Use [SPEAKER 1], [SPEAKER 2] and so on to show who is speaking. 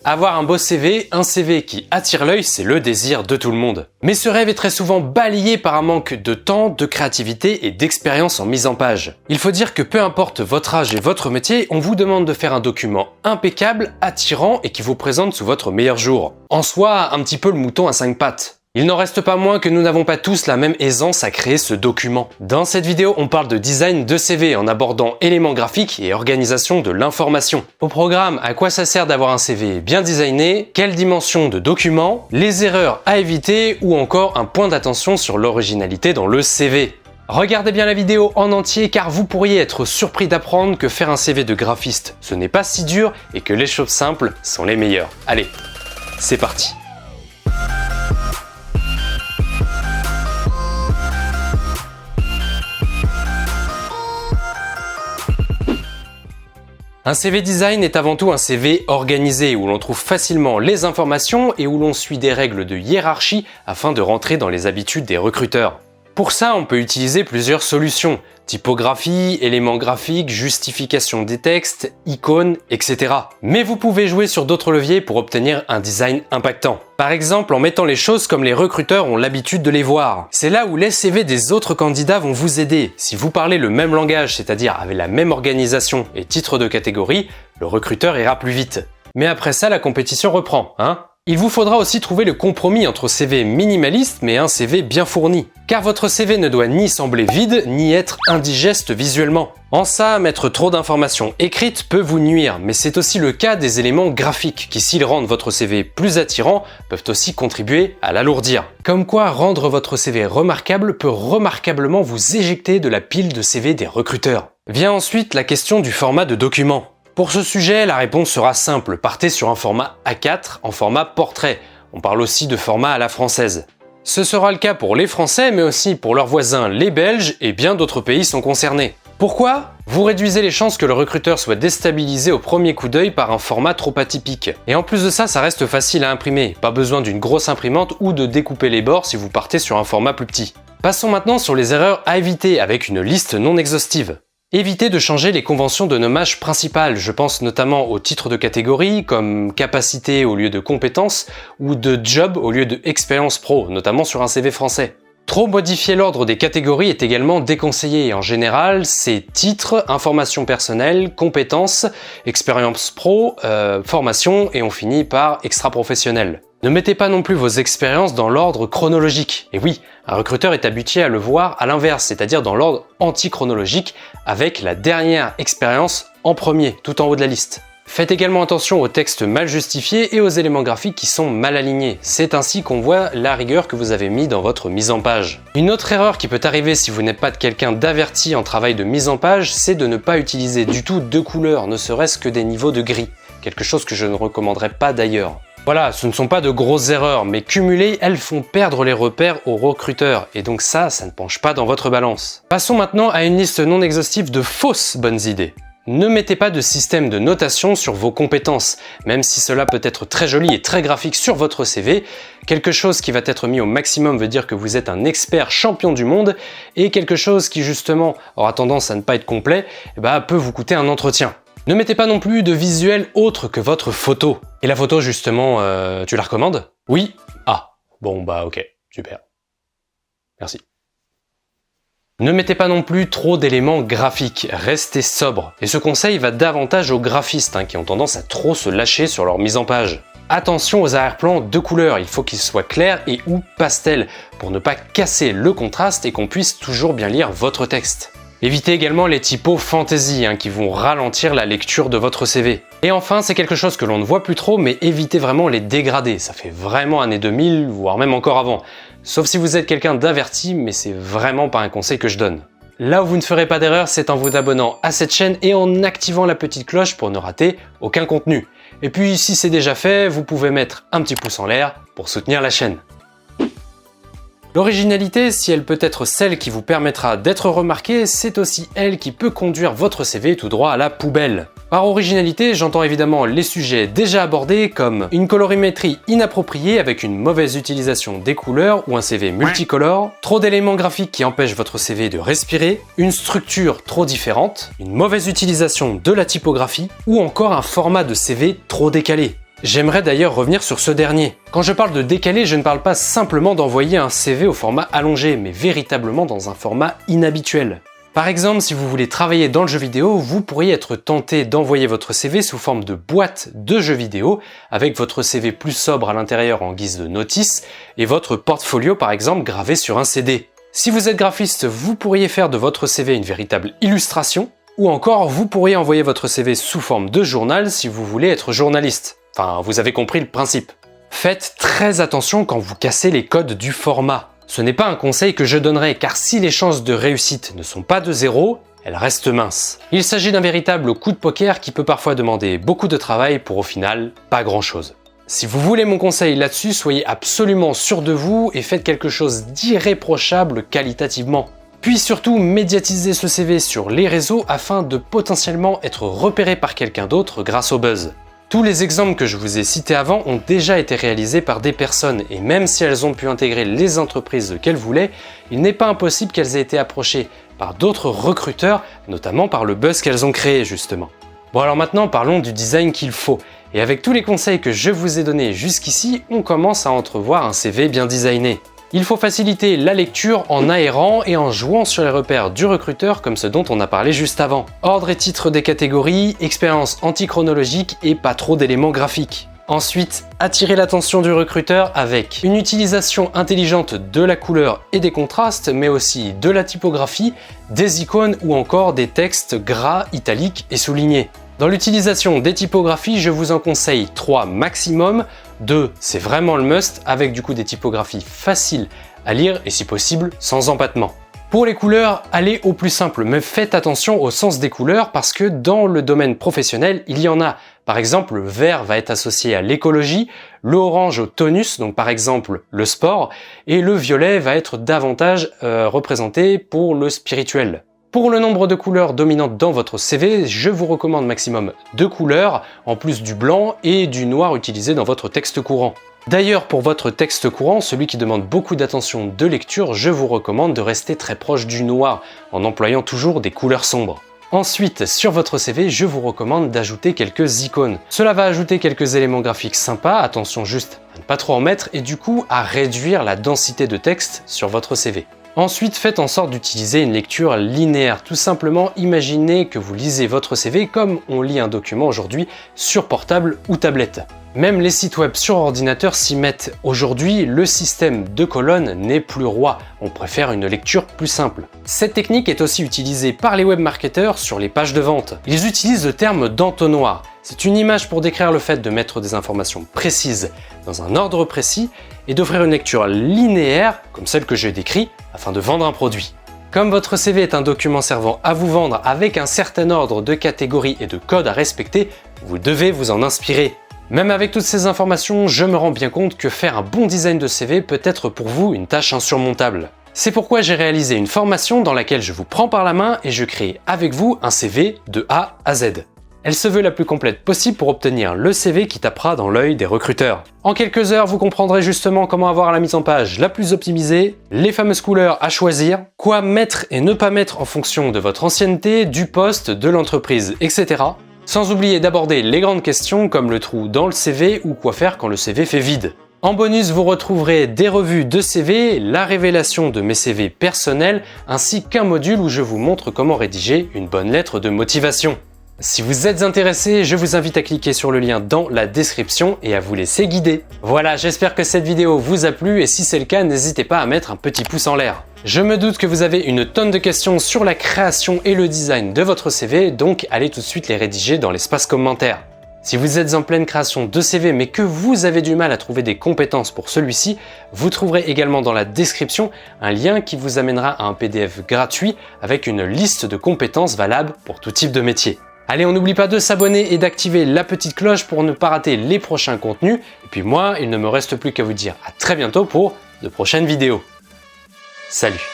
[SPEAKER 1] Avoir un beau CV, un CV qui attire l'œil, c'est le désir de tout le monde. Mais ce rêve est très souvent balayé par un manque de temps, de créativité et d'expérience en mise en page. Il faut dire que peu importe votre âge et votre métier, on vous demande de faire un document impeccable, attirant et qui vous présente sous votre meilleur jour. En soi, un petit peu le mouton à 5 pattes. Il n'en reste pas moins que nous n'avons pas tous la même aisance à créer ce document. Dans cette vidéo, on parle de design de CV en abordant éléments graphiques et organisation de l'information. Au programme, à quoi ça sert d'avoir un CV bien designé, quelles dimensions de document, les erreurs à éviter ou encore un point d'attention sur l'originalité dans le CV. Regardez bien la vidéo en entier car vous pourriez être surpris d'apprendre que faire un CV de graphiste, ce n'est pas si dur et que les choses simples sont les meilleures. Allez, c'est parti. Un CV design est avant tout un CV organisé où l'on trouve facilement les informations et où l'on suit des règles de hiérarchie afin de rentrer dans les habitudes des recruteurs. Pour ça, on peut utiliser plusieurs solutions, typographie, éléments graphiques, justification des textes, icônes, etc. Mais vous pouvez jouer sur d'autres leviers pour obtenir un design impactant. Par exemple, en mettant les choses comme les recruteurs ont l'habitude de les voir. C'est là où les CV des autres candidats vont vous aider. Si vous parlez le même langage, c'est-à-dire avec la même organisation et titre de catégorie, le recruteur ira plus vite. Mais après ça, la compétition reprend, hein ? Il vous faudra aussi trouver le compromis entre CV minimaliste mais un CV bien fourni. Car votre CV ne doit ni sembler vide, ni être indigeste visuellement. En ça, mettre trop d'informations écrites peut vous nuire, mais c'est aussi le cas des éléments graphiques qui, s'ils rendent votre CV plus attirant, peuvent aussi contribuer à l'alourdir. Comme quoi, rendre votre CV remarquable peut remarquablement vous éjecter de la pile de CV des recruteurs. Vient ensuite la question du format de document. Pour ce sujet, la réponse sera simple, partez sur un format A4 en format portrait. On parle aussi de format à la française. Ce sera le cas pour les Français, mais aussi pour leurs voisins les Belges et bien d'autres pays sont concernés. Pourquoi ? Vous réduisez les chances que le recruteur soit déstabilisé au premier coup d'œil par un format trop atypique. Et en plus de ça, ça reste facile à imprimer, pas besoin d'une grosse imprimante ou de découper les bords si vous partez sur un format plus petit. Passons maintenant sur les erreurs à éviter avec une liste non exhaustive. Évitez de changer les conventions de nommage principales, je pense notamment au titre de catégorie comme capacité au lieu de compétences ou de job au lieu de expérience pro, notamment sur un CV français. Trop modifier l'ordre des catégories est également déconseillé. En général, c'est titre, information personnelle, compétences, expérience pro, formation et on finit par extra-professionnel. Ne mettez pas non plus vos expériences dans l'ordre chronologique. Et oui, un recruteur est habitué à le voir à l'inverse, c'est-à-dire dans l'ordre antichronologique, avec la dernière expérience en premier, tout en haut de la liste. Faites également attention aux textes mal justifiés et aux éléments graphiques qui sont mal alignés. C'est ainsi qu'on voit la rigueur que vous avez mis dans votre mise en page. Une autre erreur qui peut arriver si vous n'êtes pas quelqu'un d'averti en travail de mise en page, c'est de ne pas utiliser du tout deux couleurs, ne serait-ce que des niveaux de gris. Quelque chose que je ne recommanderais pas d'ailleurs. Voilà, ce ne sont pas de grosses erreurs, mais cumulées, elles font perdre les repères aux recruteurs, et donc ça ne penche pas dans votre balance. Passons maintenant à une liste non exhaustive de fausses bonnes idées. Ne mettez pas de système de notation sur vos compétences, même si cela peut être très joli et très graphique sur votre CV, quelque chose qui va être mis au maximum veut dire que vous êtes un expert champion du monde, et quelque chose qui justement aura tendance à ne pas être complet, peut vous coûter un entretien. Ne mettez pas non plus de visuel autre que votre photo. Et la photo justement, tu la recommandes ? Oui ? Ah, bon ok, super. Merci. Ne mettez pas non plus trop d'éléments graphiques, restez sobre. Et ce conseil va davantage aux graphistes qui ont tendance à trop se lâcher sur leur mise en page. Attention aux arrière-plans de couleurs, il faut qu'ils soient clairs et ou pastels pour ne pas casser le contraste et qu'on puisse toujours bien lire votre texte. Évitez également les typos fantasy qui vont ralentir la lecture de votre CV. Et enfin, c'est quelque chose que l'on ne voit plus trop, mais évitez vraiment les dégradés. Ça fait vraiment années 2000, voire même encore avant. Sauf si vous êtes quelqu'un d'averti, mais c'est vraiment pas un conseil que je donne. Là où vous ne ferez pas d'erreur, c'est en vous abonnant à cette chaîne et en activant la petite cloche pour ne rater aucun contenu. Et puis, si c'est déjà fait, vous pouvez mettre un petit pouce en l'air pour soutenir la chaîne. L'originalité, si elle peut être celle qui vous permettra d'être remarqué, c'est aussi elle qui peut conduire votre CV tout droit à la poubelle. Par originalité, j'entends évidemment les sujets déjà abordés comme une colorimétrie inappropriée avec une mauvaise utilisation des couleurs ou un CV multicolore, trop d'éléments graphiques qui empêchent votre CV de respirer, une structure trop différente, une mauvaise utilisation de la typographie ou encore un format de CV trop décalé. J'aimerais d'ailleurs revenir sur ce dernier. Quand je parle de décaler, je ne parle pas simplement d'envoyer un CV au format allongé, mais véritablement dans un format inhabituel. Par exemple, si vous voulez travailler dans le jeu vidéo, vous pourriez être tenté d'envoyer votre CV sous forme de boîte de jeux vidéo, avec votre CV plus sobre à l'intérieur en guise de notice, et votre portfolio par exemple gravé sur un CD. Si vous êtes graphiste, vous pourriez faire de votre CV une véritable illustration, ou encore vous pourriez envoyer votre CV sous forme de journal si vous voulez être journaliste. Enfin, vous avez compris le principe. Faites très attention quand vous cassez les codes du format. Ce n'est pas un conseil que je donnerais, car si les chances de réussite ne sont pas de 0, elles restent minces. Il s'agit d'un véritable coup de poker qui peut parfois demander beaucoup de travail pour au final pas grand chose. Si vous voulez mon conseil là-dessus, soyez absolument sûr de vous et faites quelque chose d'irréprochable qualitativement. Puis surtout, médiatisez ce CV sur les réseaux afin de potentiellement être repéré par quelqu'un d'autre grâce au buzz. Tous les exemples que je vous ai cités avant ont déjà été réalisés par des personnes et même si elles ont pu intégrer les entreprises qu'elles voulaient, il n'est pas impossible qu'elles aient été approchées par d'autres recruteurs, notamment par le buzz qu'elles ont créé justement. Bon alors maintenant parlons du design qu'il faut. Et avec tous les conseils que je vous ai donnés jusqu'ici, on commence à entrevoir un CV bien designé. Il faut faciliter la lecture en aérant et en jouant sur les repères du recruteur comme ce dont on a parlé juste avant. Ordre et titre des catégories, expérience antichronologique et pas trop d'éléments graphiques. Ensuite, attirer l'attention du recruteur avec une utilisation intelligente de la couleur et des contrastes, mais aussi de la typographie, des icônes ou encore des textes gras, italiques et soulignés. Dans l'utilisation des typographies, je vous en conseille 3 maximum. 2, c'est vraiment le must, avec du coup des typographies faciles à lire et si possible sans empattement. Pour les couleurs, allez au plus simple, mais faites attention au sens des couleurs parce que dans le domaine professionnel, il y en a. Par exemple, le vert va être associé à l'écologie, le orange au tonus, donc par exemple le sport, et le violet va être davantage représenté pour le spirituel. Pour le nombre de couleurs dominantes dans votre CV, je vous recommande maximum 2 couleurs, en plus du blanc et du noir utilisé dans votre texte courant. D'ailleurs, pour votre texte courant, celui qui demande beaucoup d'attention de lecture, je vous recommande de rester très proche du noir, en employant toujours des couleurs sombres. Ensuite, sur votre CV, je vous recommande d'ajouter quelques icônes. Cela va ajouter quelques éléments graphiques sympas, attention juste à ne pas trop en mettre, et du coup à réduire la densité de texte sur votre CV. Ensuite, faites en sorte d'utiliser une lecture linéaire. Tout simplement, imaginez que vous lisez votre CV comme on lit un document aujourd'hui sur portable ou tablette. Même les sites web sur ordinateur s'y mettent. Aujourd'hui, le système de colonnes n'est plus roi. On préfère une lecture plus simple. Cette technique est aussi utilisée par les webmarketeurs sur les pages de vente. Ils utilisent le terme d'entonnoir. C'est une image pour décrire le fait de mettre des informations précises dans un ordre précis et d'offrir une lecture linéaire, comme celle que j'ai décrite, afin de vendre un produit. Comme votre CV est un document servant à vous vendre avec un certain ordre de catégories et de codes à respecter, vous devez vous en inspirer. Même avec toutes ces informations, je me rends bien compte que faire un bon design de CV peut être pour vous une tâche insurmontable. C'est pourquoi j'ai réalisé une formation dans laquelle je vous prends par la main et je crée avec vous un CV de A à Z. Elle se veut la plus complète possible pour obtenir le CV qui tapera dans l'œil des recruteurs. En quelques heures, vous comprendrez justement comment avoir la mise en page la plus optimisée, les fameuses couleurs à choisir, quoi mettre et ne pas mettre en fonction de votre ancienneté, du poste, de l'entreprise, etc. Sans oublier d'aborder les grandes questions comme le trou dans le CV ou quoi faire quand le CV fait vide. En bonus, vous retrouverez des revues de CV, la révélation de mes CV personnels, ainsi qu'un module où je vous montre comment rédiger une bonne lettre de motivation. Si vous êtes intéressé, je vous invite à cliquer sur le lien dans la description et à vous laisser guider. Voilà, j'espère que cette vidéo vous a plu et si c'est le cas, n'hésitez pas à mettre un petit pouce en l'air. Je me doute que vous avez une tonne de questions sur la création et le design de votre CV, donc allez tout de suite les rédiger dans l'espace commentaire. Si vous êtes en pleine création de CV mais que vous avez du mal à trouver des compétences pour celui-ci, vous trouverez également dans la description un lien qui vous amènera à un PDF gratuit avec une liste de compétences valables pour tout type de métier. Allez, on n'oublie pas de s'abonner et d'activer la petite cloche pour ne pas rater les prochains contenus. Et puis moi, il ne me reste plus qu'à vous dire à très bientôt pour de prochaines vidéos. Salut!